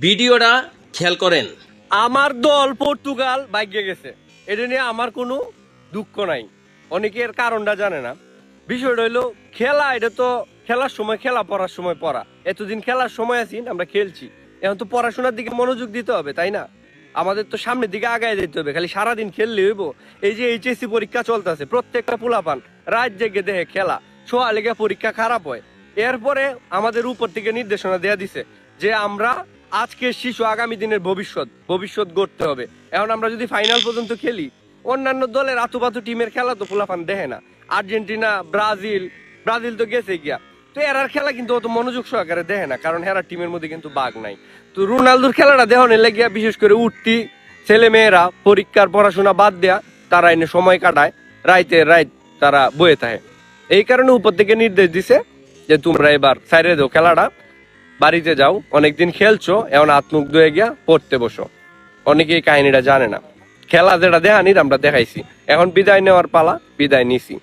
ভিডিওটা খেয়াল করেন। আমার দল পর্তুগাল ভাগ্যে গেছে, এটা নিয়ে আমার কোনো দুঃখ নাই। অনেকের কারণটা জানে না। বিষয়টা হইলো খেলা, এটা তো খেলার সময় খেলা, পড়ার সময় পড়া। এতদিন খেলার সময় আছি, আমরা খেলছি, এখন তো পড়াশোনার দিকে মনোযোগ দিতে হবে, তাই না? আমাদের তো সামনের দিকে আগায় যেতে হবে, খালি সারাদিন খেললে হইব? এই যে এইচএসসি পরীক্ষা চলতেছে, প্রত্যেকটা পোলাপান রাত জেগে দেখে খেলা, ছোয়া লেগে পরীক্ষা খারাপ হয়। এরপরে আমাদের উপর থেকে নির্দেশনা দেয়া দিছে যে আমরা আজকের শিশু আগামী দিনের ভবিষ্যৎ গড়তে হবে। এখন আমরা যদি ফাইনাল পর্যন্ত খেলি, অন্যান্য দলের আতুপাতু টিমের খেলা তো পোলাপান দেখে না। আর্জেন্টিনা, ব্রাজিল তো গেছে গিয়া, তো এরার খেলা কিন্তু অত মনোযোগ সহকারে দেখে না, কারণ এরার টিমের মধ্যে কিন্তু বাঘ নাই। তো রোনালদোর খেলাটা দেখানোর লেগিয়া বিশেষ করে উঠতি ছেলে মেয়েরা পরীক্ষার পড়াশোনা বাদ দেয়া তারা এনে সময় কাটায়, রাত তারা বয়ে থাকে। এই কারণে উপর থেকে নির্দেশ দিছে যে তোমরা এবার সাইরে দাও খেলাটা, বাড়িতে যাও, অনেকদিন খেলছো, এখন হাত মুখ ধুয়ে গিয়া পড়তে বসো। অনেকে এই কাহিনীটা জানে না। খেলা যেটা দেখানির আমরা দেখাইছি, এখন বিদায় নেওয়ার পালা, বিদায় নিছি।